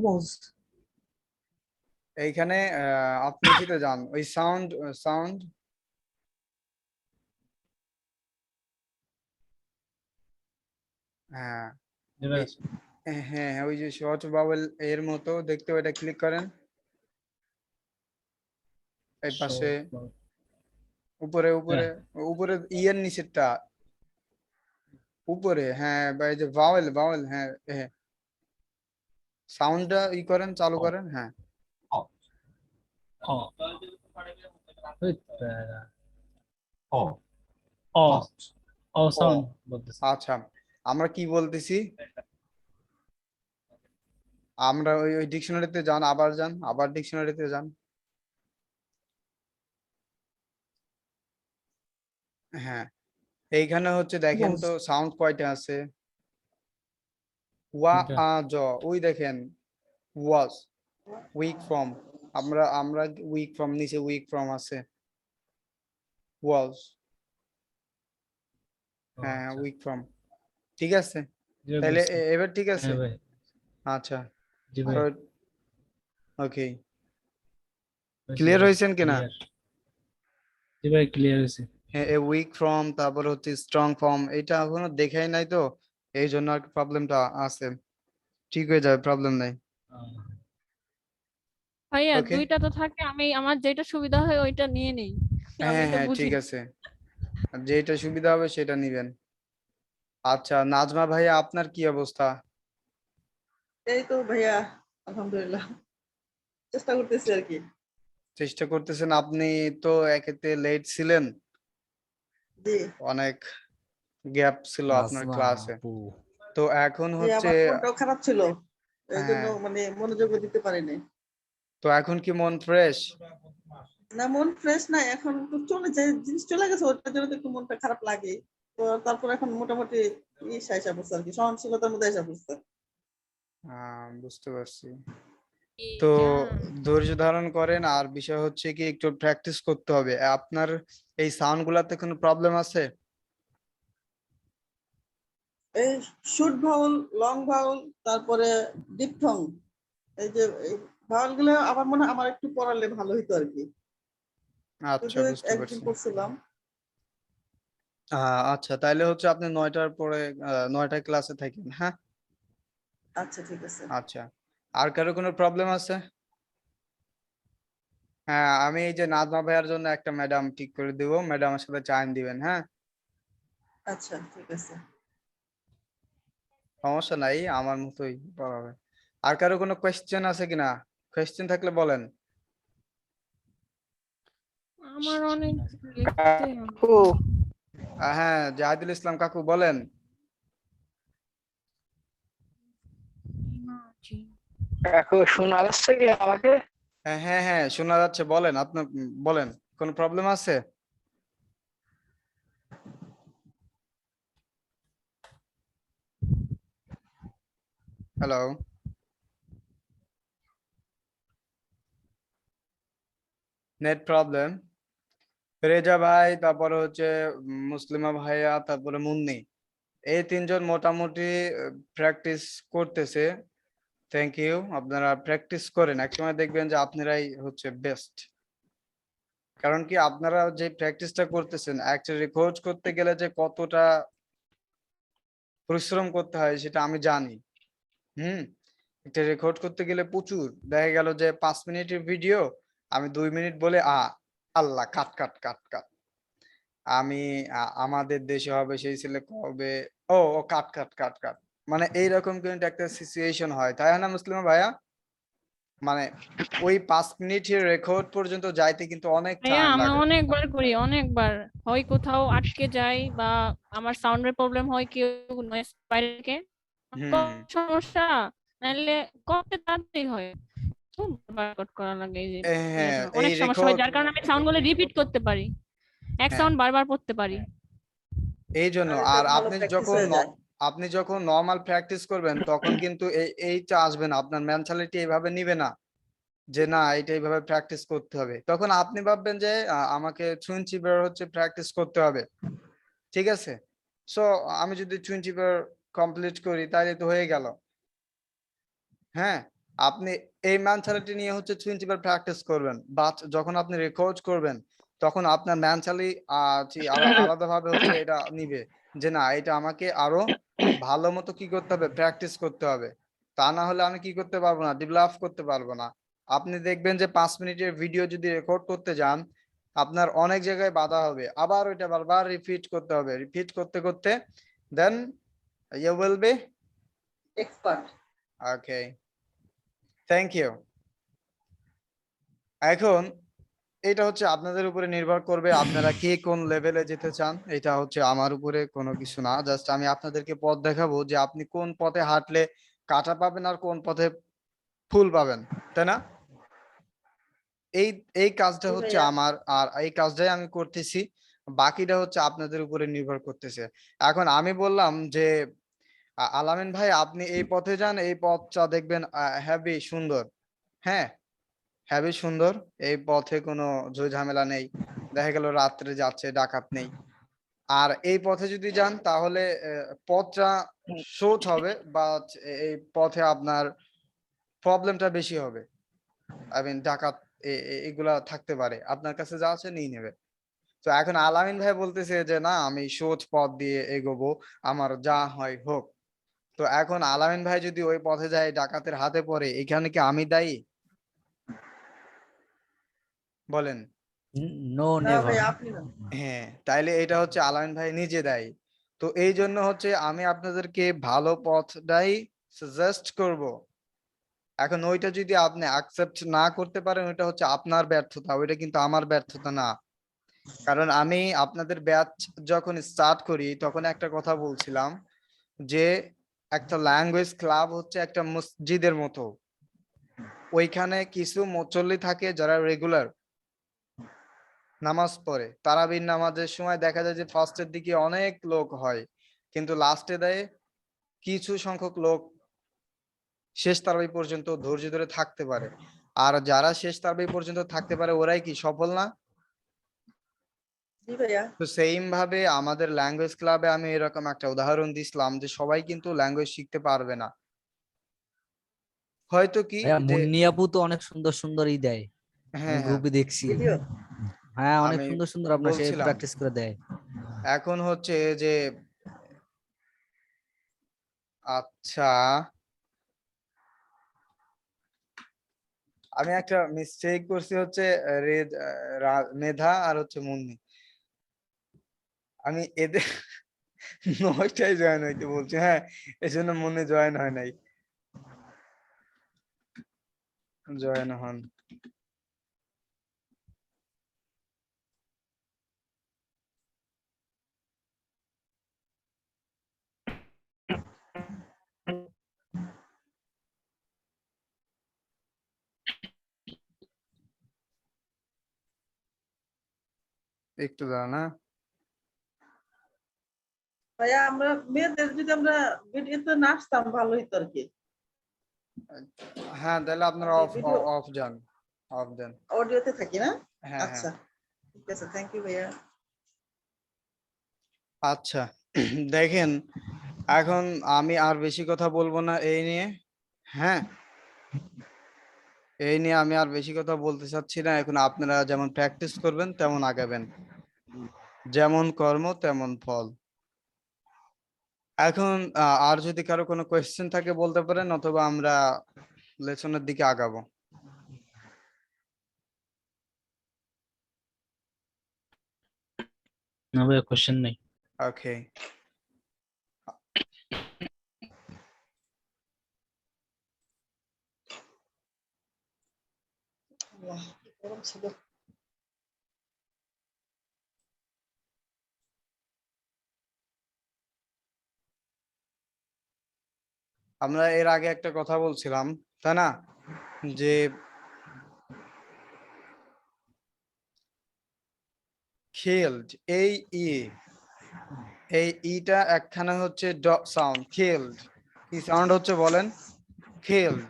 was. এইখানে আপনি কিতে যান ওই সাউন্ড সাউন্ড হ্যাঁ হ্যাঁ হ্যাঁ ওই যে শর্ট ভাওয়েল এর মতো দেখতে ওটা ক্লিক করেন এই পাশে উপরে উপরে উপরে ইয়ের নিচেরটা উপরে হ্যাঁ বা এই যে ভাওয়েল ভাওয়েল হ্যাঁ হ্যাঁ সাউন্ডটা ই করেন চালু করেন হ্যাঁ আচ্ছা আমরা কি বলতেছি আমরা ওই ওই ডিকশনারিতে যান আবার ডিকশনারিতে যান হ্যাঁ এইখানে হচ্ছে দেখেন Was. তো সাউন্ড কয়টা আছে ওয়া আ জ ওই দেখেন ওয়াজ উইক ফ্রম আমরা আমরা উইক ফ্রম নিচে উইক ফ্রম আছে ওয়াজ হ্যাঁ উইক ফ্রম ঠিক আছে তাহলে এবার ঠিক আছে আচ্ছা তো ওকে ক্লিয়ার হয়েছেন কিনা হ্যাঁ এ উইক ফ্রম তারপর হচ্ছে স্ট্রং ফর্ম এটা এখনো দেখাই নাই তো এই জন্য আর প্রবলেমটা আছে ঠিক হয়ে যাবে প্রবলেম নাই ভাইয়া ওকে দুইটা তো থাকে, আমি আমার যেটা সুবিধা হয় ওইটা নিয়ে নেই, আমি হ্যাঁ এটা হ্যাঁ বুঝি ঠিক না। আছে যেটা সুবিধা হবে সেটা নিবেন আচ্ছা নাজমা ভাইয়া আপনার কি অবস্থা এই তো ভাইয়া, আলহামদুলিল্লাহ চেষ্টা করতেছি আর কি। চেষ্টা করতেছেন আপনি তো একেতে লেট ছিলেন জি অনেক গ্যাপ ছিল আপনার নাজমা ক্লাসে আপু তো এখন জি, হচ্ছে আমার ফোনটাও খারাপ ছিল, এই জন্য হ্যাঁ মানে মনোযোগ দিতে পারিনি। তো এখন কি মন ফ্রেশ না, মন ফ্রেশ নাই, এখন তো চলে যায়, জিনিস চলে গেছে, ওটার জন্য তো একটু মনটা খারাপ লাগে। তো তারপর এখন মোটামুটি আইসা পড়ছে আর কি, সহনশীলতার মধ্যে আইসা পড়ছে। বুঝতে পারছি তো ধৈর্য ধারণ করেন আর বিষয় হচ্ছে কি একটু প্র্যাকটিস করতে হবে আপনার এই সাউন্ড গুলাতে কোনো প্রবলেম আছে এই শর্ট ভাউল, লং ভাউল, তারপরে ডিপথং, এই যে ভাউল গুলো আবার মনে হয় আমার একটু পড়ালে ভালো হতো আর কি। আচ্ছা যদিও বুঝতে একদিন পারছি পড়ছিলাম। আচ্ছা তাইলে হচ্ছে আপনি 9টার পরে 9টায় ক্লাসে থাকেন হ্যাঁ আচ্ছা ঠিক আছে। আচ্ছা আর কারো কোনো প্রবলেম আছে হ্যাঁ আমি এই যে নাজমা ভাইয়ার জন্য একটা ম্যাডাম ঠিক করে দিব ম্যাডামের সাথে চাইন দিবেন হ্যাঁ আচ্ছা ঠিক আছে। সমস্যা নাই আমার মতোই পড়াবে আর কারো কোনো কোয়েশ্চেন আছে কিনা কোয়েশ্চেন থাকলে বলেন আমার অনেক লিখতে হবে। হ্যাঁ জাহিদুল ইসলাম কাকু বলেন এখন শোনা যাচ্ছে কি আমাকে? হ্যাঁ হ্যাঁ হ্যাঁ শোনা যাচ্ছে বলেন আপনার বলেন কোনো প্রবলেম আছে হ্যালো নেট প্রবলেম রেজা ভাই তারপরে হচ্ছে মুসলিমা ভাইয়া তারপরে মুন্নি এই তিনজন মোটামুটি প্র্যাকটিস করতেছে থ্যাংক ইউ আপনারা প্র্যাকটিস করেন একসময় দেখবেন যে আপনারাই হচ্ছে বেস্ট কারণ কি আপনারা যে প্র্যাকটিসটা করতেছেন অ্যাকচুয়ালি রেকর্ড করতে গেলে যে কতটা পরিশ্রম করতে হয় সেটা আমি জানি হুম একটা রেকর্ড করতে গেলে প্রচুর দেখা গেল যে 5 মিনিটের ভিডিও আমি 2 মিনিট বলে আল্লাহ কাট কাট কাট কাট আমি আমাদের দেশে হবে সেই ছেলে কবে ও ও কাট কাট কাট কাট মানে এইরকম কিন্তু একটা সিচুয়েশন হয় তাই না মুসলিমা ভাইয়া মানে ওই 5 মিনিটের রেকর্ড পর্যন্ত যাইতে কিন্তু অনেক ভাইয়া টাইম আমি লাগে অনেকবার করি, অনেকবার হয় কোথাও আটকে যাই বা আমার সাউন্ডের প্রবলেম হয়, কেউ নয়েজ বাইরে থেকে হুম সমস্যা, নাহলে করতে তাড়াতাড়ি হয়, খুব রেকর্ড করা লাগে, এই যে হ্যাঁ এই অনেক সমস্যা হয় রেকর্ড যার কারণে আমি সাউন্ড গুলো রিপিট করতে পারি, এক হ্যাঁ সাউন্ড বারবার পড়তে পারি। এই জন্য আর এটা আর ভালো আপনি প্র্যাকটিস যখন হয়ে যায়। আপনি যখন নর্মাল প্র্যাকটিস করবেন তখন কিন্তু এইটা আসবে না আপনার মেন্টালিটি এইভাবে নিবে না যে না এটা এইভাবে প্র্যাকটিস করতে হবে তখন আপনি ভাববেন যে আমাকে শুনছি বের হচ্ছে প্র্যাকটিস করতে হবে ঠিক আছে সো আমি যদি 20 বার কমপ্লিট করি তাহলে তো হয়ে গেল হ্যাঁ আপনি এই মেন্টালিটি নিয়ে হচ্ছে 20 বার প্র্যাকটিস করবেন, বাট যখন আপনি রেকর্ড করবেন তখন আপনার মেন্টালি আলাদাভাবে হচ্ছে এটা নিবে যে না, এটা আমাকে আরো ভালো মতো কি করতে হবে, প্র্যাকটিস করতে হবে। তা না হলে আমি কি করতে পারবো না, ডেভেলপ করতে পারবো না। আপনি দেখবেন যে 5 মিনিটের ভিডিও যদি রেকর্ড করতে যান, আপনার অনেক জায়গায় বাধা হবে, আবার ওইটা বারবার রিপিট করতে হবে, রিপিট করতে করতে then you will be expert. Okay. Thank you. এখন এটা হচ্ছে আপনাদের উপরে নির্ভর করবে, আপনারা কে কোন লেভেলে যেতে চান। এটা হচ্ছে আমার উপরে কোনো কিছু না, জাস্ট আমি আপনাদেরকে পথ দেখাবো যে আপনি কোন পথে হাঁটলে কাঁটা পাবেন আর কোন পথে ফুল পাবেন, তাই না? এই এই কাজটা জি হচ্ছে ভাইয়া। আমার, আর এই কাজটাই আমি করতেছি, বাকিটা হচ্ছে আপনাদের উপরে নির্ভর করতেছে। এখন আমি বললাম যে আলামিন ভাই আপনি এই পথে যান, এই পথটা দেখবেন হেভি সুন্দর। হ্যাঁ, হেবি সুন্দর, এই পথে কোনো ঝামেলা নেই, দেখা গেল রাত্রে যাচ্ছে, ডাকাত নেই। আর এই পথে যদি যান তাহলে পথটা শর্ট হবে, বাট এই পথে আপনার প্রবলেমটা বেশি হবে। আই মিন ডাকাত এগুলা থাকতে পারে, আপনার কাছে যা আছে নিয়ে নেবে। তো এখন আলামিন ভাই বলতেছে যে না আমি সোজ পথ দিয়ে এগোবো, আমার যা হয় হোক। তো এখন আলামিন ভাই যদি ওই পথে যায়, ডাকাতের হাতে পড়ে, এখানে কি আমি দায়ী? বলেন। নো না নেভার। ভাই আপনি না। হ্যাঁ, তাইলে এটা হচ্ছে আলামিন ভাই নিজে দায়ী। তো এই জন্য হচ্ছে আমি আপনাদেরকে ভালো পথটাই সাজেস্ট করব। এখন ওইটা যদি আপনি অ্যাকসেপ্ট না করতে পারেন, ওইটা হচ্ছে আপনার ব্যর্থতা, ওইটা কিন্তু আমার ব্যর্থতা না। কারণ আমি আপনাদের ব্যাচ যখন স্টার্ট করি তখন একটা কথা বলছিলাম যে একটা ল্যাঙ্গুয়েজ ক্লাব হচ্ছে একটা মসজিদের মতো। ওইখানে কিছু মুসল্লি থাকে যারা রেগুলার নামাজ পড়ে, তারাবির নামাজের সময় দেখা যায় যে ফার্স্টের দিকে অনেক লোক হয়, কিন্তু লাস্টে দেয় কিছু সংখ্যক লোক শেষ তারাবি পর্যন্ত ধৈর্য ধরে থাকতে পারে। আর যারা শেষ তারাবি পর্যন্ত থাকতে পারে ওরাই কি সফল না? জি ভাইয়া। তো সেম ভাবে আমাদের ল্যাঙ্গুয়েজ ক্লাবে আমি এরকম একটা উদাহরণ দিছিলাম যে সবাই কিন্তু ল্যাঙ্গুয়েজ শিখতে পারবে না। হয়তো কি ভাইয়া যে মুন্নি আপু তো অনেক সুন্দর সুন্দর দেয়, আমি হ্যাঁ হ্যাঁ গ্রুপে দেখছি। ভিডিও। হ্যাঁ অনেক আমি সুন্দর সুন্দর আপনার সে বলছিলাম প্র্যাকটিস করে দেয়। এখন হচ্ছে যে আচ্ছা, আমি একটা মিস্টেক করছি হচ্ছে মেধা আর হচ্ছে মুন্নি, আমি এদের 9টায় জয়েন হইতে বলছি। হ্যাঁ, এই জন্য মনে জয়েন হয় নাই, জয়েন হন। একটু দাঁড়ান। হ্যাঁ? ভাইয়া আমরা মেয়েদের যদি আমরা ভিডিওতে নাচতাম ভালো হইতো আর কি। হ্যাঁ, তাহলে আপনারা অফ ভিডিও অফ যান, অফ দেন। অডিওতে থাকি না? হ্যাঁ হ্যাঁ। আচ্ছা ঠিক আছে, থ্যাংক ইউ ভাইয়া। আচ্ছা দেখেন, এখন আমি আর বেশি কথা বলবো না এই নিয়ে। হ্যাঁ, এই নিয়ে আমি আর বেশি কথা বলতে চাচ্ছি না। এখন আপনারা যেমন প্র্যাকটিস করবেন তেমন আগাবেন, যেমন কর্ম তেমন ফল। এখন আর যদি কারো কোনো কোয়েশ্চেন থাকে বলতে পারেন, অথবা আমরা লেসনের দিকে আগাবো। না ভাইয়া কোশ্চেন নেই। ওকে। আল্লাহ, কি গরম ছিল। আমরা এর আগে একটা কথা বলছিলাম, তাই না, যে খেল্ড, এই এই ইটা একখানে হচ্ছে ড সাউন্ড, খেল্ড কি সাউন্ড হচ্ছে বলেন? খেল্ড।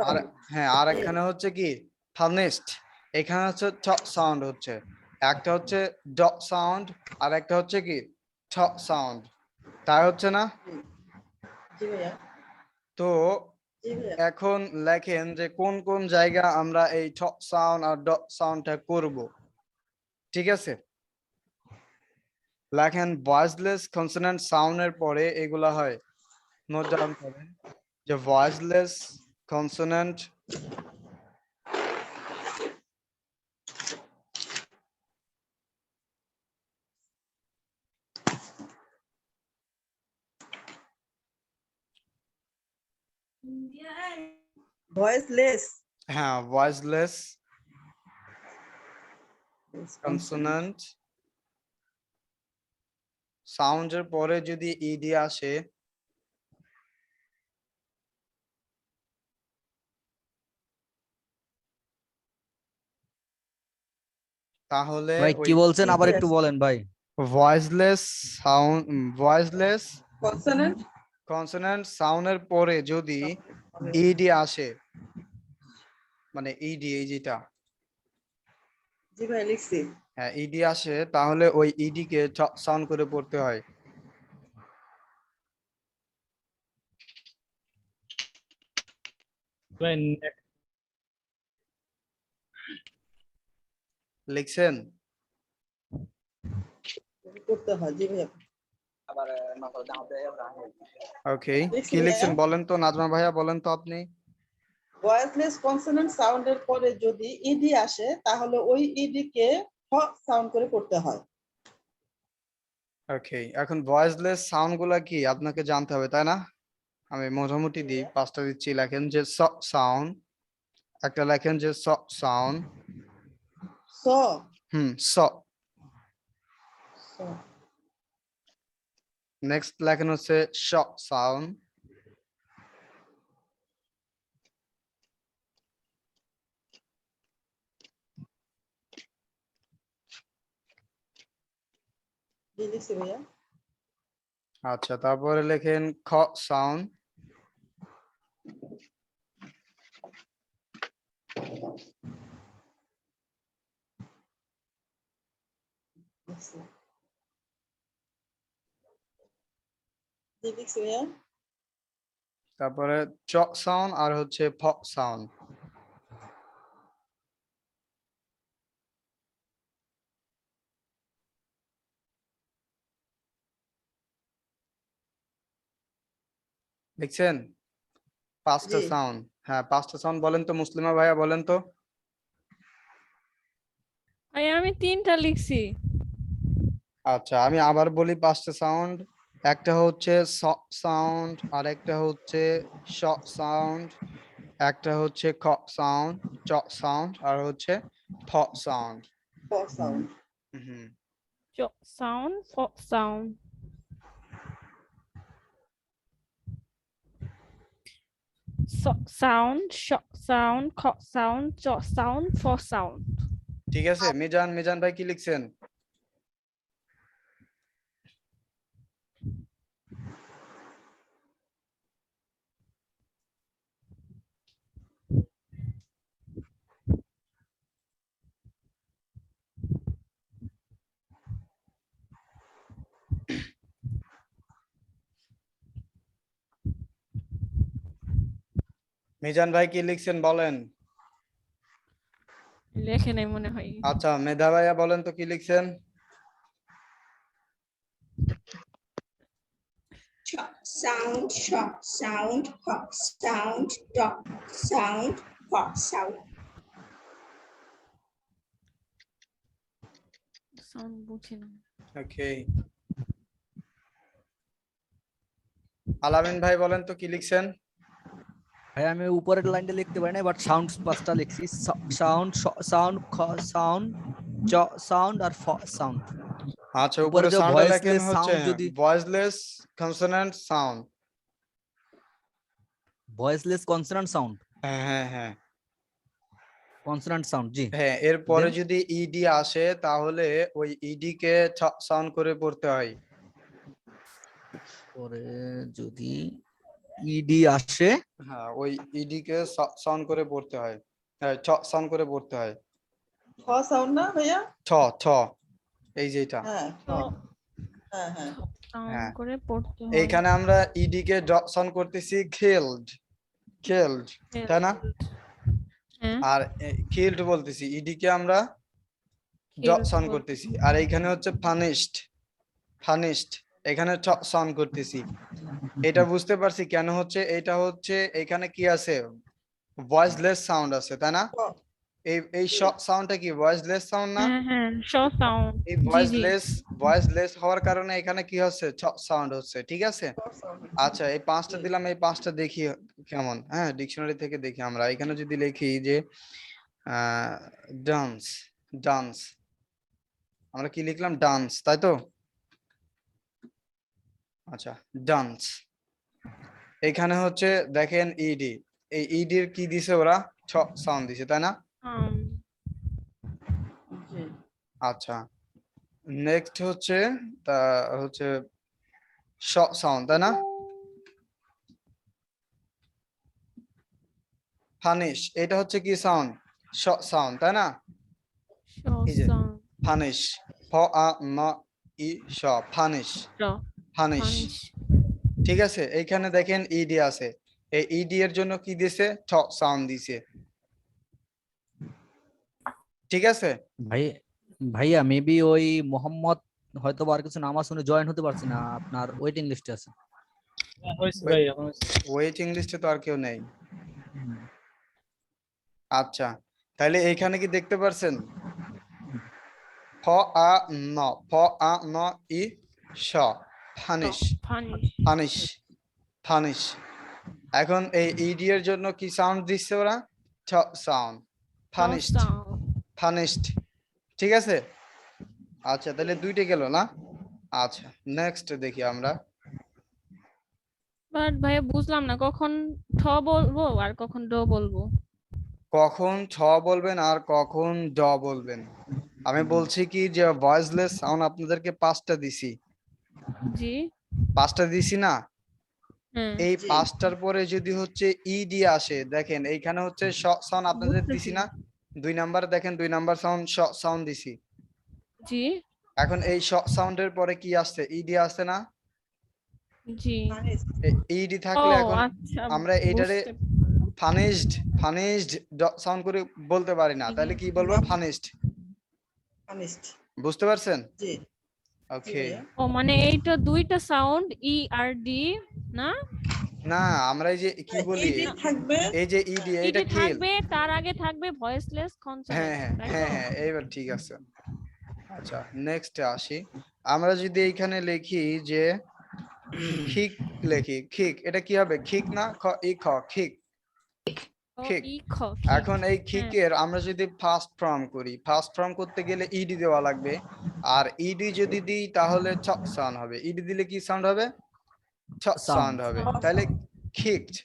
আর হ্যাঁ, আর একখানে হচ্ছে কি ফার্নেস্ট, এখানে হচ্ছে ঠ সাউন্ড হচ্ছে, একটা হচ্ছে ড সাউন্ড আর একটা হচ্ছে কি ঠ সাউন্ড, তাই হচ্ছে না? জি ভাইয়া। তো জি ভাইয়া। এখন লেখেন যে কোন কোন জায়গা আমরা এই ঠ সাউন্ড আর ড সাউন্ডটা করব। ঠিক আছে, লেখেন ভয়েসলেস কনসোনেন্ট সাউন্ডের পরে এগুলা হয়। নোট ডাউন করেন যে ভয়েসলেস কনসোনেন্ট ভয়েসলেস হ্যাঁ ভয়েসলেস কনসোনেন্ট সাউন্ডের পরে যদি ইডি আসে তাহলে ভাই ওই কি বলছেন আবার ED একটু আছে। বলেন ভাই। Voiceless sound voiceless consonant consonant সাউন্ডের পরে যদি ইডি আসে, মানে ইডি এই যেটা জি ভাই লিখছি। হ্যাঁ ইডি আসে, তাহলে ওই ইডি কে সাউন্ড করে পড়তে হয়। লিখছেন? করতে হয় জি ভাইয়া। ওকে, লিখছি কি লিখছেন ভাইয়া। বলেন তো নাজমা ভাইয়া, বলেন তো আপনি। ভয়েসলেস কনসোনেন্ট সাউন্ডের পরে যদি ইডি আসে তাহলে ওই ইডি কে হ সাউন্ড করে পড়তে হয়। ওকে, এখন ভয়েসলেস সাউন্ড গুলা কি আপনাকে জানতে হবে তাই না? আমি মোটামুটি দিই, পাঁচটা দিচ্ছি। লেখেন যে স সাউন্ড, একটা লেখেন যে স সাউন্ড, স স। স নেক্সট লেখেন হচ্ছে শ সাউন্ড, জি লিখছি ভাইয়া। আচ্ছা তারপরে লেখেন খ সাউন্ড, লিখছি। জি লিখছি ভাইয়া। তারপরে চ সাউন্ড আর হচ্ছে ফ সাউন্ড। লিখছেন পাঁচটা জি সাউন্ড? হ্যাঁ পাঁচটা সাউন্ড বলেন তো মুসলিমা ভাইয়া, বলেন তো। ভাই আমি 3টা লিখছি। আচ্ছা আমি আবার বলি পাঁচটা সাউন্ড। একটা হচ্ছে স সাউন্ড, আর একটা হচ্ছে শ সাউন্ড, একটা হচ্ছে খ সাউন্ড, চ সাউন্ড, আর হচ্ছে ফ সাউন্ড। ক সাউন্ড। হুম, চ সাউন্ড, ফ সাউন্ড, স সাউন্ড, শ সাউন্ড, খ সাউন্ড, চ সাউন্ড, ফ সাউন্ড। ঠিক আছে। মিজান, মিজান ভাই কি লিখছেন? মিজান ভাই কি লিখছেন বলেন। লেখে নাই মনে হয়। আচ্ছা মেধা ভাইয়া বলেন তো কি লিখছেন। sound, short sound, hot sound, dot sound, hot sound. Sound বুঝি না। ওকে, আলামিন ভাই বলেন তো কি লিখছেন। ভাই আমি উপরের লাইনটা লিখতে পারি না, বাট সাউন্ড পাঁচটা লিখছি। সাউন্ড, সাউন্ড, খ সাউন্ড, চ সাউন্ড আর ফ সাউন্ড। আচ্ছা উপরে উপরে যে সাউন্ডটা লেখেন voiceless হচ্ছে sound যদি voiceless consonant sound. Voiceless consonant sound, হ্যাঁ হ্যাঁ হ্যাঁ কনসোনেন্ট সাউন্ড। জি হ্যাঁ, এরপরে Then? যদি ইডি আসে তাহলে ওই ইডি কে সাউন্ড করে পড়তে হয়। পরে যদি ইডি আসে, হ্যাঁ ওই ইডি কে সাউন্ড করে পড়তে হয়, হ্যাঁ সাউন্ড করে পড়তে হয়। ঠ সাউন্ড না ভাইয়া? ঠ ঠ এই যে এটা। হ্যাঁ ঠ। চ হ্যাঁ হ্যাঁ সাউন্ড হ্যাঁ। করে পড়তে হয়। এইখানে আমরা ইডি কে সাউন্ড করতেছি খেলড, killed, তাই না? হ্যাঁ আর killed বলতেছি, ইডি কে আমরা killed সাউন্ড বল- করতেছি, আর এইখানে হচ্ছে punished, punished, এখানে সাউন্ড করতেছি। এটা বুঝতে পারছি কেন হচ্ছে, এটা হচ্ছে এখানে কি আছে, ভয়েসলেস সাউন্ড আছে, তাই না? এই সাউন্ডটা কি ভয়েসলেস সাউন্ড না? হ্যাঁ শ সাউন্ড এই জি জি ভয়েসলেস হওয়ার কারণে এখানে কি হচ্ছে, সাউন্ড হচ্ছে, ঠিক আছে? আচ্ছা, এই 5টা দিলাম, এই 5টা দেখি কেমন। হ্যাঁ, ডিকশনারি থেকে দেখি আমরা। এখানে যদি লিখি যে ডান্স, ডান্স, আমরা কি লিখলাম, ডান্স, তাই তো? আচ্ছা, ডান্স, এখানে হচ্ছে দেখেন ইডি, এই ইডির কি দিছে ওরা, সাউন্ড দিছে, তাই না? জি। আচ্ছা, নেক্সট হচ্ছে তা হচ্ছে সাউন্ড, তাই না? ফানিশ, এটা হচ্ছে কি সাউন্ড, সাউন্ড, তাই না? শ এই যে সাউন্ড ফানিশ, ফ আ ন ই শ, ফানিশ, র ফানিশ, পানিশ ঠিক আছে? এইখানে দেখেন ইডি আছে, এই ইডি এর জন্য কি দিছে, সাউন্ড দিছে, ঠিক আছে? ভাই ভাইয়া মেবি ওই মোহাম্মদ হয়তো বা আর কিছু নাম শুনে জয়েন হতে পারছে না, আপনার ওয়েটিং লিস্টে আছে। ওয়েটিং লিস্টে তো আর কেউ নেই। আচ্ছা, তাহলে এইখানে কি দেখতে পারছেন, ফ আ ন, ফ আ ন ই শ, ফানিশ, পানিশ ফানিশ, ফানিশ। এখন এই ইডি এর জন্য কি সাউন্ড দিচ্ছে ওরা, সাউন্ড, ফানিশড, সাউন্ড ফানিশড, ঠিক আছে? আচ্ছা, তাহলে 2টে গেল না? আচ্ছা, নেক্সট দেখি আমরা। বাট ভাইয়া বুঝলাম না কখন ঠ বলবো আর কখন ড বলবো। কখন বলবেন আর কখন বলবেন? আমি বলছি কি যে ভয়েসলেস সাউন্ড আপনাদেরকে 5টা দিছি, জি 5টা দিছি না? হ্যাঁ এই জি। 5টার পরে যদি হচ্ছে ইডি আসে, দেখেন এইখানে হচ্ছে সাউন্ড আপনাদের দিছি বুঝতেছি না? 2 নাম্বার দেখেন, 2 নাম্বার সাউন্ড দিছি। জি এখন এই সাউন্ডের পরে কি আসছে, ইডি আসছে না? জি ইডি ও থাকলে এখন আচ্ছা আমরা এটারে বুঝতে ফানিশড, ফানিশড সাউন্ড করে বলতে পারি না, তাহলে কি বলবো, ফানিশড, Honest. বুঝতে পারছেন? জি। ওকে, ও মানে এইটা দুইটা সাউন্ড ই আর ডি না না আমরা এই যে কি বলি, ইডি থাকবে, এই যে ইডি, এটা ইডি কিল, থাকবে তার আগে থাকবে ভয়েসলেস হ্যাঁ কনসোনেন্ট হ্যাঁ তাই হ্যাঁ তো হ্যাঁ, এইবার ঠিক আছে। আচ্ছা, নেক্সট আসি। আমরা যদি এইখানে লিখি যে খিক, লিখি খিক, এটা কি হবে, খিক না, খিক, ও খিক। ই খ এখন এই হ্যাঁ খিকের আমরা যদি ফার্স্ট ফর্ম করি, ফার্স্ট ফর্ম করতে গেলে ইডি দেওয়া লাগবে, আর ইডি যদি দিই তাহলে সাউন্ড হবে, ইডি দিলে কি সাউন্ড হবে, সাউন্ড হবে, তাহলে খিকড,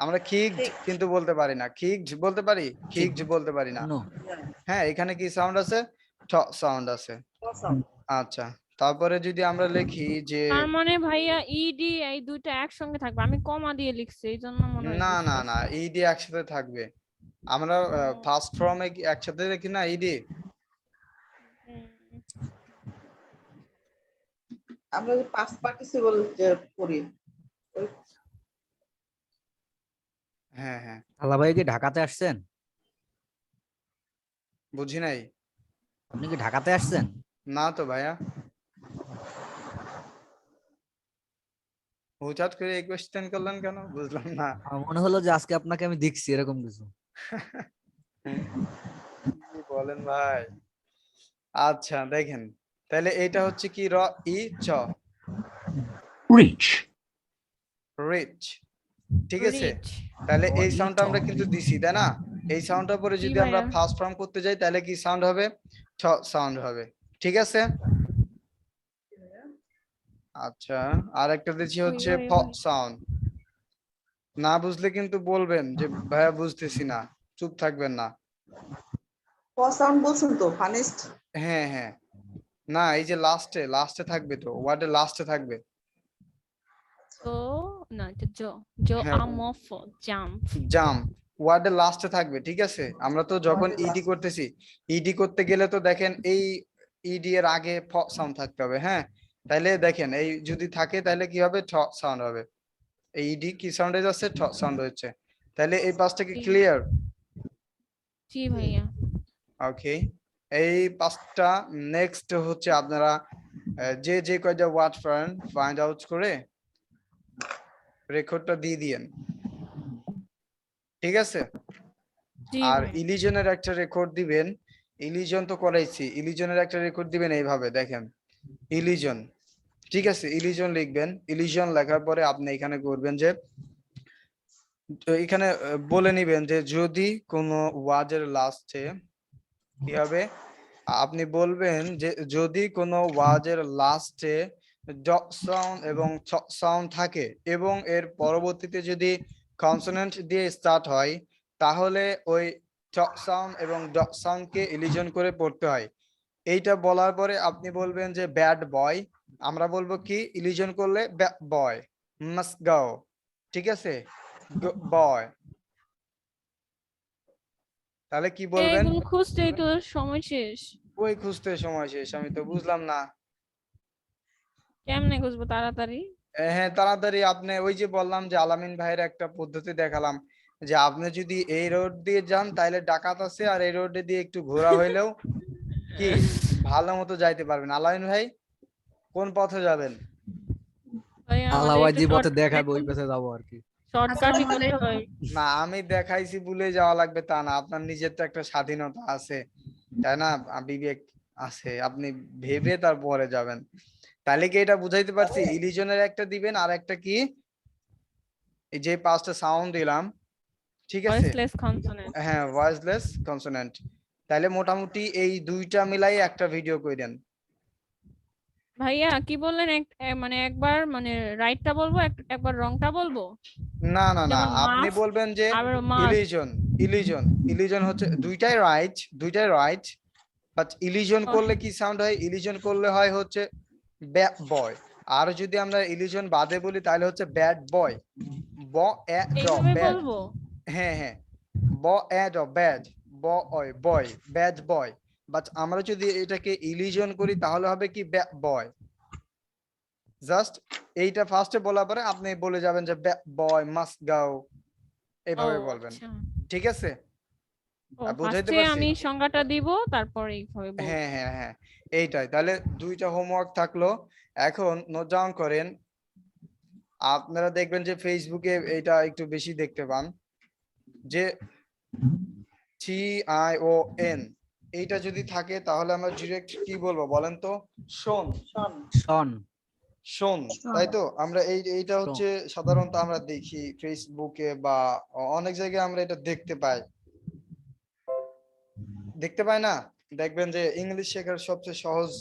আমরা খিকড ঠিক। কিন্তু বলতে পারি না, খিকড বলতে পারি, খিকড বলতে পারি না। নো, হ্যাঁ, এখানে কি সাউন্ড আছে, সাউন্ড আছে। Awesome. আচ্ছা, তারপরে যদি আমরা লিখি যে, তার মানে ভাইয়া ইডি এই দুইটা একসঙ্গে থাকবে, আমি কমা দিয়ে লিখছি এই জন্য মনে হয় না না বুঝতেছি। না, ইডি একসাথে থাকবে, আমরা ফার্স্ট ফর্মে একসাথে লিখি না ইডি। হুম, আমরা যে past participle যে করি, ওই- হ্যাঁ হ্যাঁ, আল্লাহ ভাই কি ঢাকাতে আসছেন? বুঝি নাই। আপনি কি ঢাকাতে আসছেন? না তো ভাইয়া, হুটহাট করে এই কোশ্চেন করলেন কেন, বুঝলাম না। আমার মনে হলো যে আজকে আপনাকে আমি দেখছি এরকম কিছু। কি বলেন ভাই? আচ্ছা, দেখেন, তাহলে এটা হচ্ছে কি, র ই চ, reach, রিচ, ঠিক আছে? রিচ তাহলে ও, এই ই সাউন্ডটা চ। আমরা কিন্তু দিছি, তাই না? এই সাউন্ডটার পরে জি যদি আমরা ভাইয়া। ফার্স্ট ফর্ম করতে যাই তাহলে কি সাউন্ড হবে, সাউন্ড হবে, ঠিক আছে? আচ্ছা, আর একটা দিচ্ছি ওই, হচ্ছে ওই, ফ ওই। সাউন্ড। না বুঝলে কিন্তু বলবেন যে ভাইয়া বুঝতেছি না, চুপ থাকবেন না। first sound বলছেন তো, funniest. হ্যাঁ হ্যাঁ, না এই যে লাস্টে থাকবে, তো ওয়ার্ডের লাস্টে থাকবে, তো না এটা জো হ্যাঁ। আমফ জাম্প জাম্প, ওয়ার্ডের লাস্টে থাকবে, ঠিক আছে? আমরা তো যখন Word এর ইডি last- করতেছি, ইডি করতে গেলে তো দেখেন এই ইডি এর আগে সাউন্ড থাকতে হবে, হ্যাঁ? তাইলে দেখেন এই যদি থাকে তাহলে কি হবে, সাউন্ড হবে, ইডি কি সাউন্ড যাচ্ছে, ঠ সাউন্ড হচ্ছে। তাহলে এই পাঁচটা কি জি। ক্লিয়ার? জি ভাইয়া। ওকে, এই পাঁচটা নেক্সট হচ্ছে আপনারা যে যে কয়টা ওয়ার্ড পারেন ফাইন্ড আউট করে রেকর্ডটা দিয়ে দিয়েন, ঠিক আছে? জি আর ভাইয়া। ইলিজনের একটা রেকর্ড দিবেন, ইলিজন তো করাইছি, ইলিজনের একটা রেকর্ড দিবেন এইভাবে দেখেন, ইলিজন, ঠিক আছে? ইলিজন লিখবেন, ইলিজন লেখার পরে আপনি এখানে করবেন যে এখানে বলে নিবেন যে যদি কোনো ওয়ার্ডের লাস্টে কি হবে, আপনি বলবেন যে যদি কোনো ওয়ার্ডের লাস্টে ড সাউন্ড এবং ছ সাউন্ড থাকে এবং এর পরবর্তীতে যদি কনসোনেন্ট দিয়ে স্টার্ট হয়, তাহলে ওই চ সাউন্ড এবং ড সাউন্ডকে ইলিজন করে পড়তে হয়। এইটা বলার পরে আপনি বলবেন যে ব্যাড বয়, আমরা বলবো কি ইলিজন করলে বয় মাস্ট গো, ঠিক আছে? বয়, তাহলে কি বলবেন? এগুলো খুঁজতেই তো সময় শেষ। ওই খুঁজতে সময় শেষ, আমি তো বুঝলাম না। কেমনে খুঁজবো তাড়াতাড়ি? হ্যাঁ তাড়াতাড়ি, আপনি ওই যে বললাম যে আলামিন ভাইয়ের একটা পদ্ধতি দেখালাম, যে আপনি যদি এই রোড দিয়ে যান তাহলে ডাকাত আছে, আর এই রোডে দিয়ে একটু ঘোরা হইলেও কি ভালো মতো যাইতে পারবেন। আলামিন ভাই কোন পথে যাবেন? ভাইয়া আমাদের আলাওয়াই একটু যে পথে দেখাবে ওই পথে যাবো আর কি। শর্টকাটই করতে হয়। না আমি দেখাইছি ভুলে যাওয়া লাগবে তা না, আপনার নিজের তো একটা স্বাধীনতা আছে, তাই না? বিবেক আছে, আপনি ভেবে তারপরে যাবেন। তাহলে কি এটা বুঝাইতে পারছি? ইলিজনের একটা দিবেন, আর একটা কি এই যে পাঁচটা সাউন্ড দিলাম, ঠিক আছে? Voiceless consonant. হ্যাঁ ভয়েসলেস কনসোনেন্ট। তাহলে মোটামুটি এই দুইটা মিলাই একটা ভিডিও কইরেন। ভাইয়া কি বললেন, মানে একবার মানে রাইটটা বলবো, একবার রংটা বলবো? না না না, যেমন আপনি মাস্ট বলবেন যে আর মাস্ট। ইলিজন, ইলিজন, ইলিজন হচ্ছে দুইটাই রাইট, দুইটাই রাইট, বাট ইলিজন করলে কি সাউন্ড হয়? ইলিজন করলে হয় হচ্ছে ব্যাড বয়। আর যদি আমরা ইলিজন বাদে বলি তাহলে হচ্ছে ব্যাড বয়, ব এ ড এইভাবে ব্যাড। বলবো? হ্যাঁ হ্যাঁ, ব এ ড bad, boy boy, bad boy. But আমরা যদি এটাকে ইলিজন করি তাহলে হবে কি বয়। জাস্ট এইটা ফার্স্টে বলার পরে আপনি বলে যাবেন যে বয় মাস্ট গো, ও এইভাবে বলবেন, আচ্ছা। ঠিক আছে? ও বুঝাইতে ফার্স্টে পারছি? আমি সংজ্ঞাটা দিব, তারপর এইভাবে বলবো। হ্যাঁ হ্যাঁ হ্যাঁ, এইটাই। তাহলে দুইটা হোমওয়ার্ক থাকলো, এখন নোট ডাউন করেন। আপনারা দেখবেন যে ফেসবুকে এটা একটু বেশি দেখতে পান, যে TION এইটা যদি থাকে তাহলে আমরা ডিরেক্ট কি বলবো বলেন তো? শোন, শোন, শন শোন, তাই তো? আমরা এইটা হচ্ছে সাধারণত আমরা দেখি ফেসবুকে বা অনেক জায়গায় আমরা এটা দেখতে পাই, দেখতে পাই না? দেখবেন যে ইংলিশ শেখার সবচেয়ে সহজ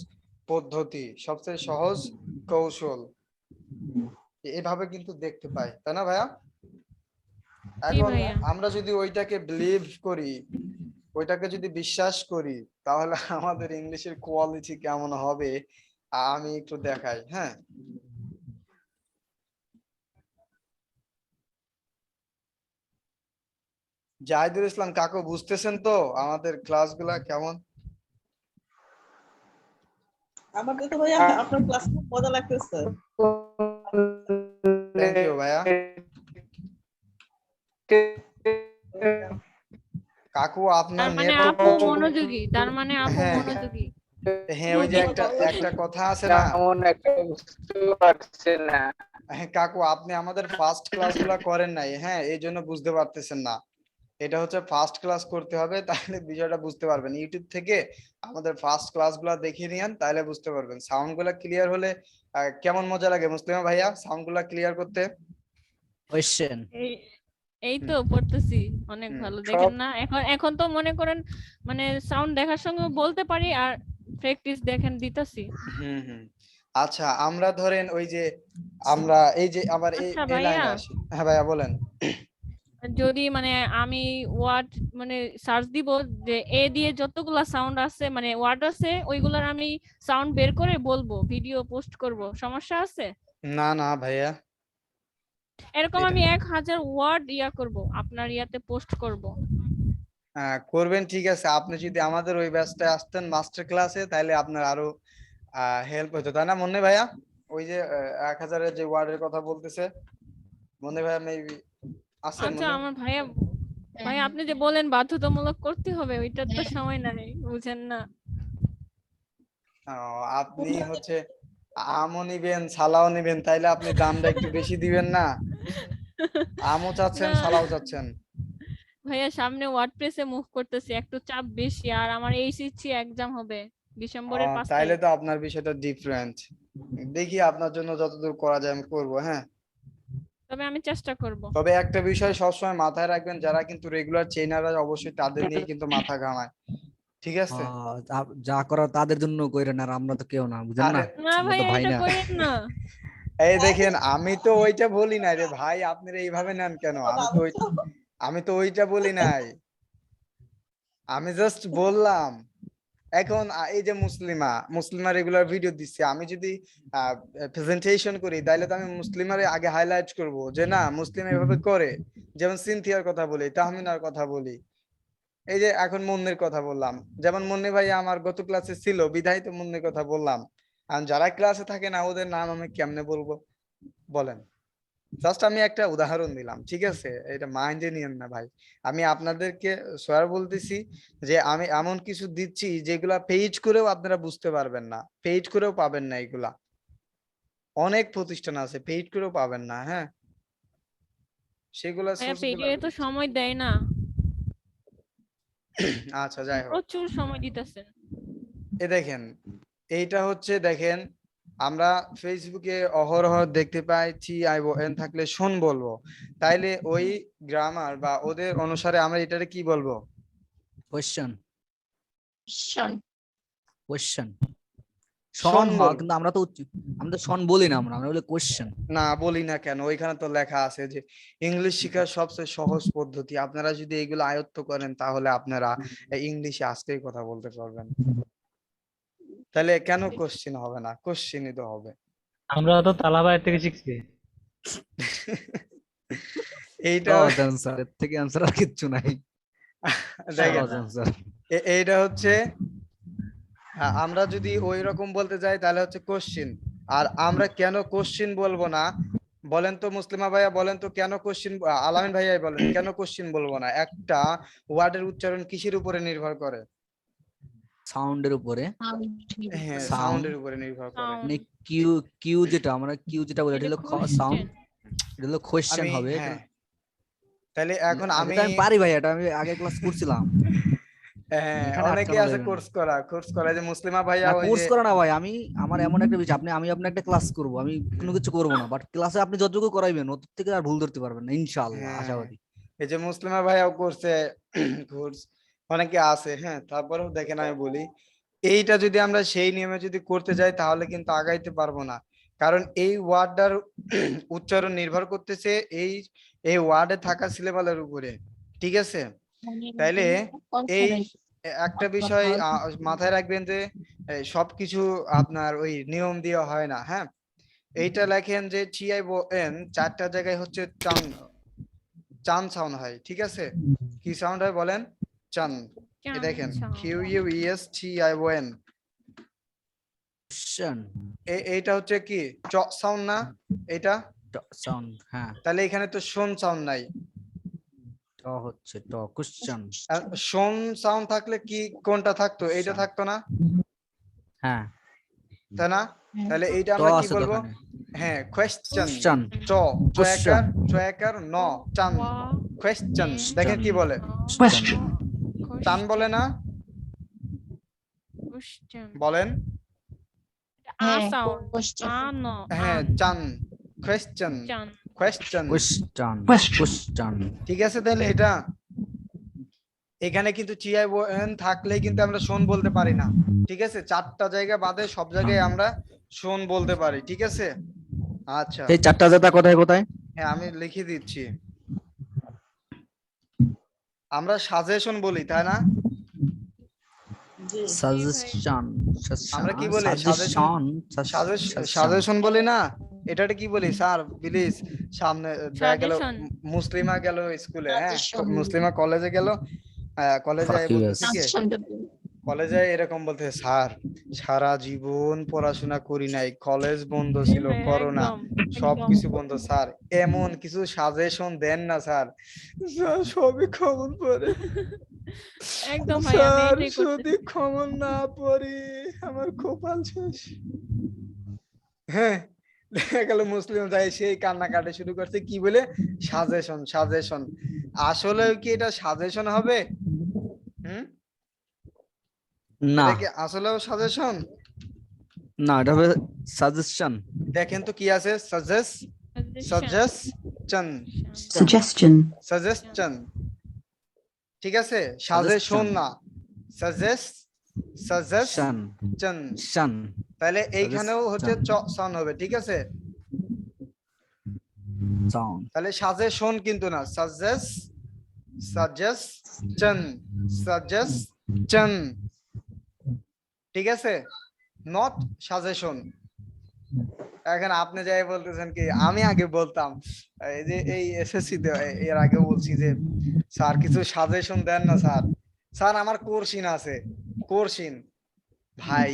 পদ্ধতি, সবচেয়ে সহজ কৌশল এভাবে কিন্তু দেখতে পাই, তাই না ভাইয়া? জি এখন ভাইয়া। আমরা যদি ওইটাকে বিলিভ করি, ওইটাকে যদি বিশ্বাস করি, তাহলে আমাদের ইংলিশের কোয়ালিটি কেমন হবে আমি একটু দেখাই। হ্যাঁ, জাহিদুল ইসলাম কাকু বুঝতেছেন তো আমাদের ক্লাসগুলা কেমন? আমাদের তো ভাইয়া আপনার ক্লাস খুব মজা লাগতেছে। থ্যাংক ইউ ভাইয়া। কাকু আপনার তার মানে নেট আপু মনোযোগী, তার মানে আপু হ্যাঁ মনোযোগী। হ্যাঁ, ওই যে একটা কথা আছে না, তেমন একটা বুঝতে পারছে না। হ্যাঁ কাকু আপনি আমাদের ফার্স্ট ক্লাসগুলো করেন নাই, হ্যাঁ এই জন্য বুঝতে পারতেছেন না। এটা হচ্ছে ফার্স্ট ক্লাস করতে হবে, তাহলে বিষয়টা বুঝতে পারবেন। ইউটিউব থেকে আমাদের ফার্স্ট ক্লাসগুলো দেখে নিয়েন, তাহলে বুঝতে পারবেন। সাউন্ডগুলো ক্লিয়ার হলে কেমন মজা লাগে মুসলিমা ভাইয়া সাউন্ডগুলো ক্লিয়ার করতে? কোশ্চেন এই এই তো পড়তেছি অনেক হুম, ভালো, সব দেখেন না? এখন এখন তো মনে করেন মানে সাউন্ড দেখার সঙ্গে বলতে পারি, আর প্র্যাকটিস দেখেন দিতাছি। হুম হুম। আচ্ছা আমরা ধরেন ওই যে আমরা এই যে আবার এই আচ্ছা এই ভাইয়া, লাইনে আসি। হ্যাঁ ভাইয়া বলেন। যদি মানে আমি ওয়ার্ড মানে সার্চ দিব, যে এ দিয়ে যতগুলা সাউন্ড আছে মানে ওয়ার্ড আছে, ওইগুলার আমি সাউন্ড বের করে বলবো, ভিডিও পোস্ট করব, সমস্যা আছে? না না ভাইয়া, এরকম এটা আমি 1000 ওয়ার্ড করব, আপনার ইয়াতে পোস্ট করব। করবেন, ঠিক আছে। আপনি যদি আমাদের ওই ব্যাচটায় আসতেন মাস্টার ক্লাসে, তাহলে আপনার আরো হেল্প হতো, তাই না মনে ভাইয়া? ওই যে 1000-এর যে ওয়ার্ডের কথা বলতেছে, মনে ভাই মেবি আছেন আচ্ছা মনে? আমার ভাইয়া ভাই আপনি যে বলেন বাধ্যতামূলক করতে হবে ওইটার তো সময় নাই বুঝেন না। ও, আপনি হচ্ছে আমও নিবেন সালাও নিবেন, তাইলে আপনি দামটা একটু বেশি দিবেন না? আমও চাচ্ছেন না সালাও চাচ্ছেন। ভাইয়া সামনে ওয়ার্ডপ্রেসে মুভ করতেছি, একটু চাপ বেশি, আর আমার এইচএসসি এক্সাম হবে ডিসেম্বরের 5 তাইলে তারিখ। তো আপনার বিষয়টা ডিফারেন্ট। দেখি আপনার জন্য যতদূর করা যায় আমি করবো, হ্যাঁ। তবে আমি চেষ্টা করব। তবে একটা বিষয় সবসময় মাথায় রাখবেন, যারা কিন্তু রেগুলার চেইনাররা অবশ্যই তাদের নিয়ে কিন্তু মাথা ঘামায়, ঠিক আছে? যা করার তাদের জন্য কইরেন, আর আমরা তো কেউ না, বুঝেন না, আরে না আমরা তো ভাইয়া ভাই এটা না। করেন না। এই দেখেন আমি তো ওইটা বলি নাই রে ভাই, আপনারা এইভাবে নেন কেন? আমি তো ওইটা বলি নাই, আমি জাস্ট বললাম। এখন এই যে মুসলিমা রেগুলার ভিডিও দিচ্ছে, আমি যদি প্রেজেন্টেশন করি তাহলে তো আমি মুসলিমারে আগে হাইলাইট করব যে না মুসলিম এভাবে করে। যেমন সিনথিয়ার কথা বলি, তাহমিনার কথা বলি, এই যে এখন মুন্নির কথা বললাম। যেমন মুন্নি ভাই আমার গত ক্লাসে ছিল বিধায় তো মুন্নির কথা বললাম। আর যারা ক্লাসে থাকে না ওদের নাম আমি কেমনে বলবো বলেন? জাস্ট আমি একটা উদাহরণ দিলাম, ঠিক আছে? এটা মাইন্ডে নিয়েন না ভাই। আমি আপনাদেরকে সোয়ার বলতেছি যে আমি এমন কিছু দিচ্ছি যেগুলা পেজ করেও আপনারা বুঝতে পারবেন না, পেজ করেও পাবেন না। এগুলা অনেক প্রতিষ্ঠান আছে পেজ করেও পাবেন না, হ্যাঁ। সেগুলা ভাইয়া source পেজে গুলা- তো সময় দেয় না, আচ্ছা যাই হোক, প্রচুর সময় দিতেছেন। এ দেখেন এইটা হচ্ছে দেখেন আমরা ফেসবুকে অহরহ দেখতে পাই TION থাকলে শোন বলবো, তাইলে ওই গ্রামার বা ওদের অনুসারে আমরা এটারে কি বলবো? Question Shun. কোশ্চেন শোন শন হয়, বলবো। কিন্তু আমরা তো শন বলি না, আমরা বলি কোশ্চেন। না বলি না কেন? ওইখানে তো লেখা আছে যে ইংলিশ শেখার সবচেয়ে সহজ পদ্ধতি, আপনারা যদি এগুলো আয়ত্ত করেন তাহলে আপনারা ইংলিশে আজকেই কথা বলতে পারবেন। তাহলে কেন কোশ্চেন হবে না? কোশ্চেনই তো হবে। আমরা তো তালাবায়ের থেকে শিখছি। এইটা সহজ আনসার, এর থেকে আনসার আর কিচ্ছু নাই। দেখেন সহজ আনসার। এইটা হচ্ছে আমরা যদি ওই রকম বলতে যাই তাহলে হচ্ছে কোশ্চেন। আর আমরা কেন কোশ্চেন বলবো না বলেন তো? মুসলিমা ভাইয়া বলেন তো কেন কোশ্চেন? আলামিন ভাইয়াই বলেন কেন কোশ্চেন বলবো না? একটা ওয়ার্ডের উচ্চারণ কিসের উপরে নির্ভর করে? সাউন্ডের উপরে। হ্যাঁ, Sound. সাউন্ডের উপরে নির্ভর করে। Sound. মানে কিউ কিউ যেটা আমরা কিউ যেটা বলি, এটা এটা হলো সাউন্ড, question। এটা হলো কোশ্চেন আমি হবে। হ্যাঁ, তাহলে এখন আমি এটা আমি পারি ভাই, এটা আমি আগে ক্লাস করছিলাম। হ্যাঁ, এখানে অনেকে আটকানো আছে যাবে না। কোর্স করা যে মুসলিমা ভাইয়া না ওই কোর্স যে করে না ভাই, আমি আমার এমন একটা বিষয়, আমি আপনার একটা ক্লাস করব, আমি কোনো কিছু করব না, বাট ক্লাসে আপনি যতটুকু করাইবেন ওর থেকে আর ভুল ধরতে পারবেন না ইনশাআল্লাহ, হ্যাঁ, আশাবাদী। এই যে মুসলিমা ভাইয়াও করছে কোর্স, অনেকে আছে, হ্যাঁ। তারপরেও দেখেন আমি বলি এইটা যদি আমরা সেই নিয়মে যদি করতে যাই তাহলে কিন্তু আগাইতে পারবো না। কারণ এই ওয়ার্ডটার উচ্চারণ নির্ভর করতেছে এই ওয়ার্ডে থাকা সিলেবালের উপরে, ঠিক আছে? তাইলে এই একটা বিষয় মাথায় রাখবেন যে সবকিছু আপনার ওই নিয়ম দিয়ে হয় না, হ্যাঁ। এইটা লেখেন যে TION চারটা জায়গায় হচ্ছে চান সাউন্ড হয়, ঠিক আছে? কি সাউন্ড হয় বলেন? চান। এই দেখেন QUESTION, কোশ্চেন এইটা হচ্ছে কি চ সাউন্ড না এটা? সাউন্ড, হ্যাঁ। তাহলে এখানে তো শোন সাউন্ড নাই। ট হচ্ছে ট, কোশ্চেন। শোন সাউন্ড থাকলে কি কোনটা থাকতো? এইটা থাকতো না, হ্যাঁ, তাই না? তাহলে এইটা ট আমরা কি আছে বলবো? দোকানে। হ্যাঁ, কোয়েশ্চেন। কোশ্চেন চয়েকার ন চান, কোয়েশ্চেন। দেখেন কি বলে? Question. চান বলে না? Question. বলেন। আ সাউন্ড, আ ন, হ্যাঁ, চান, কোয়েশ্চেন, চান। Question, question Question. কোশ্চেন। ঠিক আছে? তাহলে এটা এখানে কিন্তু TION থাকলে কিন্তু আমরা শোন বলতে পারি না, ঠিক আছে? চারটা জায়গা বাদে সব জায়গায় আমরা শোন বলতে পারি, ঠিক আছে? আচ্ছা, এই চারটা জায়গা কোথায় কোথায়? হ্যাঁ আমি লিখে দিচ্ছি। আমরা সাজেশন বলি, তাই না? জি সাজেশন, আমরা কি বলি? সাজেশন, সাজেশন বলি না? এটাকে কি বলি স্যার প্লিজ? সামনে দেখা গেল Suggestion. মুসলিমা গেল স্কুলে, হ্যাঁ, Suggestion. মুসলিমা কলেজে গেল, কলেজে Fuck you, বলতেছে কি Suggestion. কলেজে এরকম বলতে, স্যার সারা জীবন পড়াশোনা করি নাই, কলেজ বন্ধ জি ছিল, ভাইয়া, করোনা, একদম একদম সবকিছু বন্ধ, স্যার এমন কিছু সাজেশন দেন না স্যার। স্যার সবই খবর পড়ে, একদম ভাই, আমি স্যার এটাই যদি করতেছি। খবর না পড়ি আমার কপাল শেষ। হ্যাঁ, দেখা গেল মুসলিম যাই সেই কান্নাকাটি শুরু করছে, কি বলে? Suggestion suggestion. আসলে কি এটা সাজেশন হবে? হুম, না এটা কি আসলেও সাজেশন? না, এটা হবে সাজেশন। দেখেন তো কি আছে, সাজেস্ট, সাজেশন, Suggestion. সাজেশন, ঠিক আছে, সাজেশন না, সাজেস্ট, শান সাজেশন। শান তাহলে এইখানেও হচ্ছে Suggestion. সন হবে, ঠিক আছে। সাউন্ড তাহলে সাজেশন কিন্তু না, সাজেস্ট, সাজেশন, সাজেশন, ঠিক আছে, নট সাজেশন। এখন আপনি যাই বলতেছেন কি, আমি আগে বলতাম এই যে এই এসএসসি তে এর আগে বলছি যে স্যার কিছু সাজেশন দেন না স্যার, স্যার আমার কোর্সিন আছে, কোর্সিন। ভাই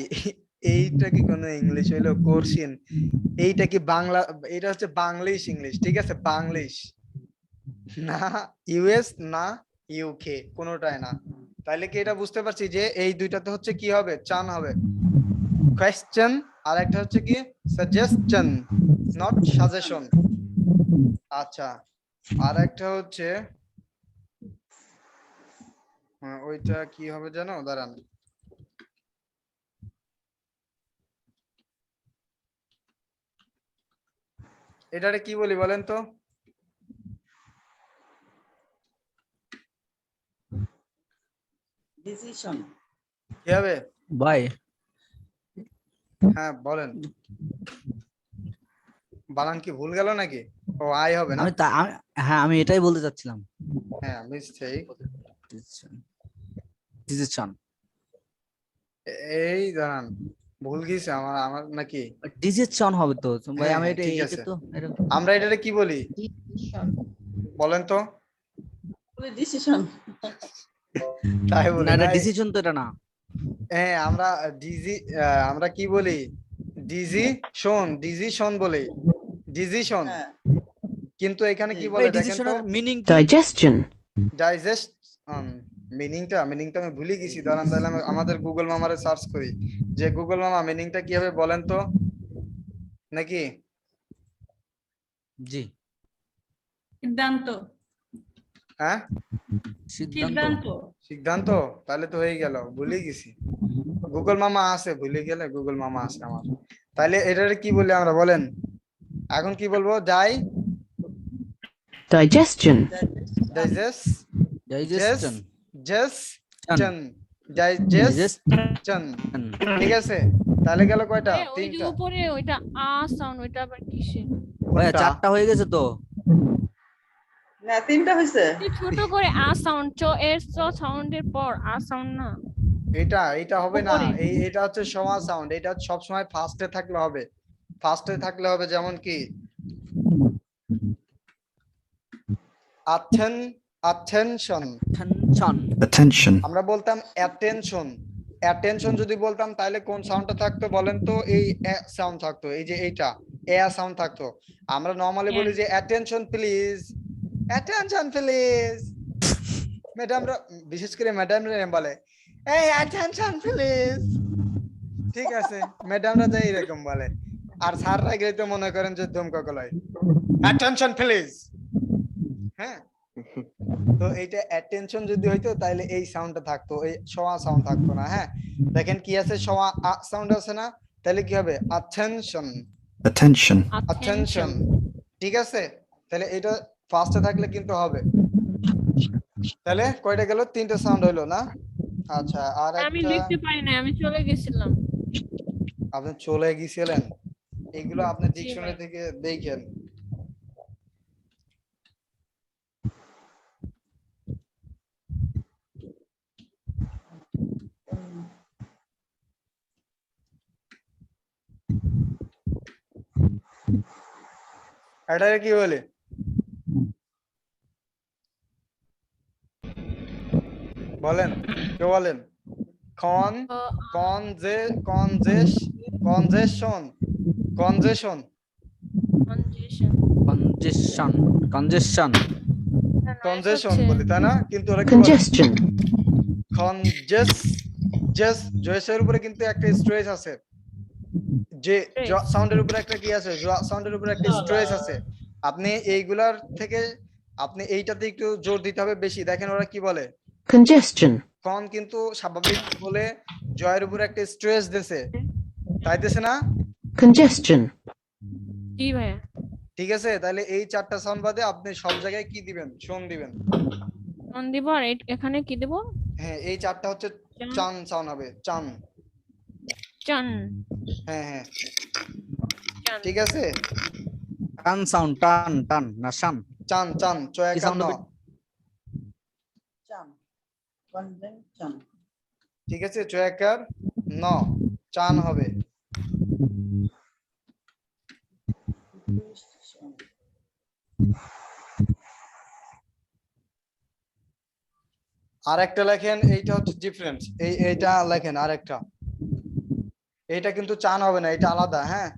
এইটা কি কোনো ইংলিশ হইলো? কোর্সিন, এইটা কি বাংলা? এটা হচ্ছে বাংলিশ ইংলিশ, ঠিক আছে, বাংলিশ না, ইউএস না ইউকে, কোনোটাই না। তাইলে কি এটা বুঝতে পারছি যে এই দুইটাতে হচ্ছে কি হবে, চান হবে, কোয়েশ্চেন, আর একটা হচ্ছে কি সাজেশন, নট সাজেশন। আচ্ছা, আর একটা হচ্ছে ওইটা কি হবে জানো, দাঁড়ান, এটারে কি বলি বলেন তো? ডিসিশন। কি হবে? ভাই হ্যাঁ বলেন, বানান কি ভুল গেল নাকি? ও আই হবে না? হ্যাঁ, আমি এটাই বলতে চাচ্ছিলাম। হ্যাঁ মিস্টেক। ডিসিশন এই দাঁড়ান, ভুল গেছে আমার আমার নাকি? ডিসিশন হবে তো ভাই। হ্যাঁ, আমি হ্যাঁ, এটা ঠিক এটা আছে। তো এটা আমরা এটারে কি বলি Decision. বলেন তো? ডিসিশন। তাই বলি না, এটা না? ডিসিশন তো এটা না। হ্যাঁ, আমরা ডিজি, আমরা কি বলি? ডিজিশন, ডিজিশন বলি, ডিজিশন। হ্যাঁ, কিন্তু এখানে কি জি। বলে এই দেখেন তো? ডিসিশনের মিনিং কি? Digestion. ডাইজেস্ট, মিনিংটা আমি ভুলে গেছি, দাঁড়ান তাহলে আমাদের গুগল মামারে সার্চ করি, যে গুগল মামা মিনিংটা কি হবে বলেন তো, নাকি? জি, সিদ্ধান্ত। হ্যাঁ, সিদ্ধান্ত। সিদ্ধান্ত। তাহলে তো হয়ে গেল, ভুলে গেছি, গুগল মামা আছে, ভুলে গেলে গুগল মামা আছে আমার। তাহলে এটারে কি বলি আমরা বলেন? এখন কি বলবো? Digestion. ডাইজেস্ট, ডাইজেশন ডাইজেস্টন, ডাইজেস্টন, ঠিক আছে। তাহলে গেল কয়টা? ভাইয়া, ওই যে তিনটা। উপরে ওইটা আ সাউন্ড, ওইটা আবার কিসের? ভাই কোনটা? 4টা হয়ে গেছে তো। না, তিনটা হয়েছে। এই ছোট করে আ সাউন্ড, এর সাউন্ডের পর আ সাউন্ড না? এটা হবে না, উপরে। এটা হচ্ছে সমান সাউন্ড, এটা সব সময় ফার্স্টে থাকলে হবে, ফার্স্টে থাকলে হবে, যেমন কি attention, টেনশন Attention. আমরা বলতাম অ্যাটেনশন, অ্যাটেনশন যদি বলতাম তাহলে কোন সাউন্ডটা থাকতো বলেন তো? এই সাউন্ড থাকতো, এই যে এইটা এ সাউন্ড থাকতো। আমরা নরমালি বলি যে অ্যাটেনশন প্লিজ, অ্যাটেনশন প্লিজ। ম্যাডামরা, বিশেষ করে ম্যাডামরা বলে এই অ্যাটেনশন প্লিজ, ঠিক আছে, ম্যাডামরা যাই এরকম বলে। আর স্যাররা গেলে তো মনে করেন যে ধমকা গলায় অ্যাটেনশন প্লিজ। হ্যাঁ, তো এইটা অ্যাটেনশন যদি হইতো তাহলে এই সাউন্ডটা থাকতো, এই শোয়া সাউন্ড থাকতো না। হ্যাঁ, দেখেন কি আছে, শোয়া সাউন্ড আছে না? তাহলে কি হবে? Attention, Attention. অ্যাটেনশন, ঠিক আছে। তাহলে এটা ফার্স্টে থাকলে কিন্তু হবে। তাহলে কয়টা গেল? তিনটা সাউন্ড হইলো না? আচ্ছা, আর আমি একটা, লিখতে পারি না, আমি চলে গেছিলাম। আপনি চলে গিয়েছিলেন? এগুলো আপনি জি ডিকশনারি ভাই। থেকে দেখেন। এটাকে কি বলে বলেন, কেউ বলেন? কন কনজেশন congestion কনজেশন কনজেশন না, S কনজেশন হচ্ছে বলি তাই না, কিন্তু ওরা কি বলে congestion, জয়েসের উপরে কিন্তু একটা স্ট্রেস আছে, যে Stress. সাউন্ডের উপরে একটা কি আছে, সাউন্ডের উপরে একটা স্ট্রেস আছে। আপনি এইগুলার থেকে আপনি এইটাতে একটু জোর দিতে হবে বেশি। দেখেন ওরা কি বলে, congestion, কন কিন্তু স্বাভাবিক বলে জয়ের উপরে একটা স্ট্রেস দিছে, তাই দিছে না? congestion, জি ভাইয়া। ঠিক আছে, তাহলে এই চারটা সাউন্ড বাদে আপনি সব জায়গায় কি দিবেন, শোন দিবেন। কোন দিব আর এখানে কি দেব? হ্যাঁ, এই চারটা হচ্ছে চান। চান সাউন্ড হবে, চান। চান হ্যাঁ, চান ঠিক আছে, টান সাউন্ড, টান টান না শান। চান চান কি চয়াকার sound ন। হবে? চান conjunction ঠিক আছে, চয়াকার ন, চান হবে। আর একটা লেখেন, এইটা হচ্ছে ডিফারেন্স, এইটা লেখেন আরেকটা, এইটা কিন্তু চান হবে না, এটা আলাদা। হ্যাঁ,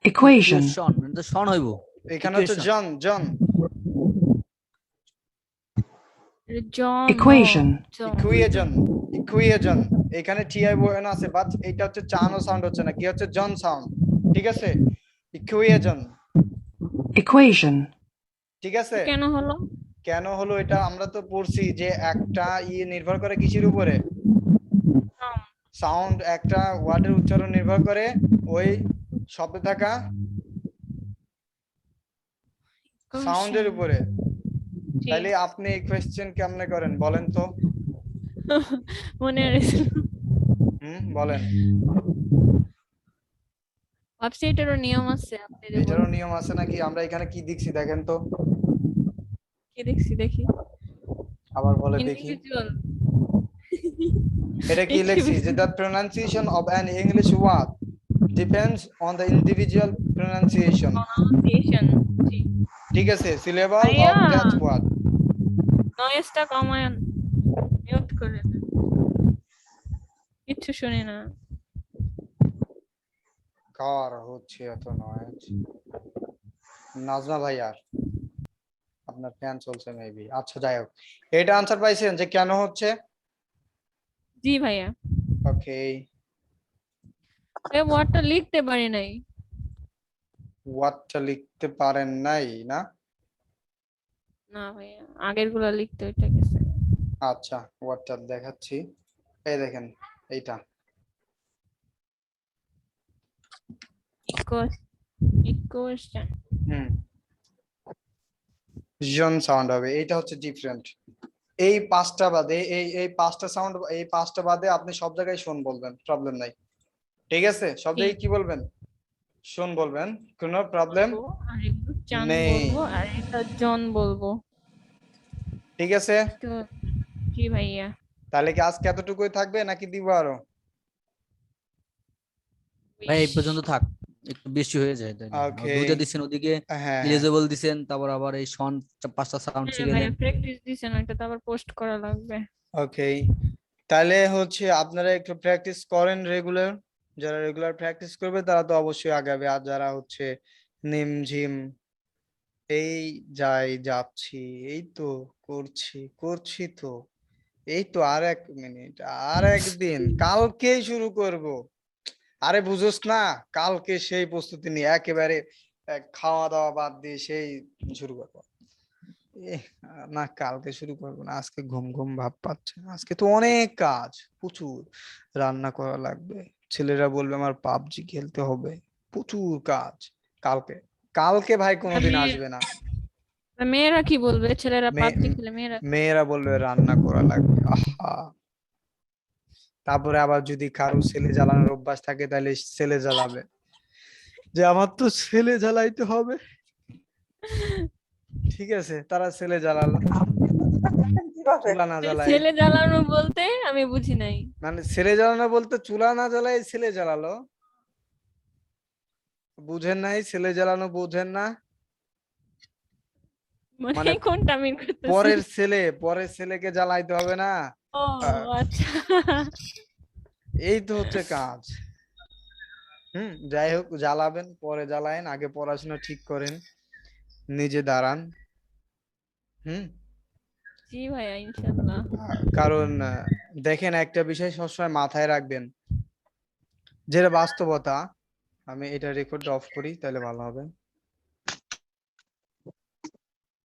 equation, ইকুয়েশন মানে তো শন হইব। এখানে হচ্ছে Equation. জন জন equation, ইকুয়েশন এখানে টিআই বয়ান আছে, বাট এটা হচ্ছে চানো সাউন্ড হচ্ছে না, কি হচ্ছে জন সাউন্ড। ঠিক আছে, equation, ঠিক আছে। কেন হলো? কেন হলো এটা আমরা তো পড়ছি যে একটা নির্ভর করে কিসের উপরে, সাউন্ড, একটা ওয়ার্ডের উচ্চারণ নির্ভর করে ওই শব্দে থাকা সাউন্ডের উপরে। জি। তাহলে আপনি এই কোশ্চেন কেমনে করেন বলেন তো? মনে রয়েছে বলেন। ওয়েবসাইটেরও নিয়ম আছে, আপনি যে এটারও বললেন। নিয়ম আছে নাকি? আমরা এখানে কি দেখছি দেখেন তো, কি দেখি আবার বলে দেখি। ইন্ডিভিজুয়াল এটা কি লিখছি যে the pronunciation of an English word depends on the individual pronunciation. Pronunciation. জি, ঠিক আছে, syllable of ভাইয়া। that word. নয়েজটা কমান, মিউট করে দেন। কিচ্ছু শুনি না। কার হচ্ছে এত নয়েজ? নাজমা ভাইয়ার, আপনার ফ্যান চলছে মেবি। আচ্ছা যাই হোক, এটা আনসার পাইছেন যে কেন হচ্ছে? জি ভাইয়া। ওকে, এই ওয়ার্ডটা লিখতে পারি নাই। ওয়াটটা লিখতে পারেন নাই না? না ভাইয়া, আগের গুলা লিখতে ওইটা গেছে। আচ্ছা, ওয়াটটা দেখাচ্ছি, এই দেখেন এইটা। ইকুয়েশন। জন সাউন্ড হবে, এইটা হচ্ছে ডিফারেন্ট। এই পাঁচটা বাদে এই পাঁচটা সাউন্ড, এই পাঁচটা বাদে আপনি সব জায়গায় শোন বলবেন, প্রবলেম নাই। ঠিক আছে, সব জায়গায় কি বলবেন? শোন বলবেন, কোনো প্রবলেম আর একটু চান নেই। বলবো আর এটা জন বলবো। ঠিক আছে, তো জি ভাইয়া। তাহলে কি আজকে এতটুকুই থাকবে নাকি দিব আরো? ভাই এই পর্যন্ত থাক, একটু বেশি হয়ে যায় তাই না? Okay. দুইটা দিছেন ওদিকে, হ্যাঁ, ইলিজিবল দিছেন, তারপর আবার এই শন পাঁচটা সাউন্ড হ্যাঁ শিখে ভাইয়া, প্র্যাকটিস দিছেন, ওইটা তো আবার পোস্ট করা লাগবে। ওকে। তাহলে হচ্ছে আপনারা একটু প্র্যাকটিস করেন রেগুলার। যারা রেগুলার প্র্যাকটিস করবে তারা তো অবশ্যই আগাবে, আর যারা হচ্ছে নিমঝিম এই যাচ্ছি, এই তো করছি তো, এই তো আর 1 মিনিট, আর একদিন, কালকেই শুরু করব। আরে বুঝোস না, কালকে সেই প্রস্তুতি নিয়ে একেবারে খাওয়া দাওয়া বাদ দিয়ে সেই শুরু করবো। না, কালকে শুরু করবো না, আজকে ঘুম ঘুম ভাব পাচ্ছে। আজকে তো অনেক কাজ, প্রচুর রান্না করা লাগবে, ছেলেরা বলবে আমার পাবজি খেলতে হবে, প্রচুর কাজ। কালকে ভাই কোনোদিন আসবে না। মেয়েরা কি বলবে? ছেলেরা মে- পাবজি খেলে মেয়েরা মেয়েরা বলবে রান্না করা লাগবে। আহা, তারপরে আবার যদি কারো ছেলে জ্বালানোর অভ্যাস থাকে তাহলে ছেলে জ্বালাবে, যে আমার তো ছেলে জ্বালাইতে হবে। ঠিক আছে, তারা ছেলে জ্বালালো, চুলা না জ্বালায়। ছেলে জ্বালানো বলতে আমি বুঝি নাই। মানে ছেলে জ্বালানো বলতে চুলা না জ্বালায় ছেলে জ্বালালো, বুঝেন নাই? ছেলে জ্বালানো বুঝেন না? মানে মানে কোনটা মিন করতেছেন? পরের ছেলেকে জ্বালাইতে হবে না, ও আচ্ছা এই তো হচ্ছে কাজ। যাই হোক, জ্বালাবেন পরে জ্বালায়েন, আগে পড়াশোনা ঠিক করেন, নিজে দাঁড়ান। জি ভাইয়া ইনশাআল্লাহ। কারণ দেখেন, একটা বিষয় সবসময় মাথায় রাখবেন, যেটা বাস্তবতা। আমি এটা রেকর্ড অফ করি তাহলে ভালো হবে।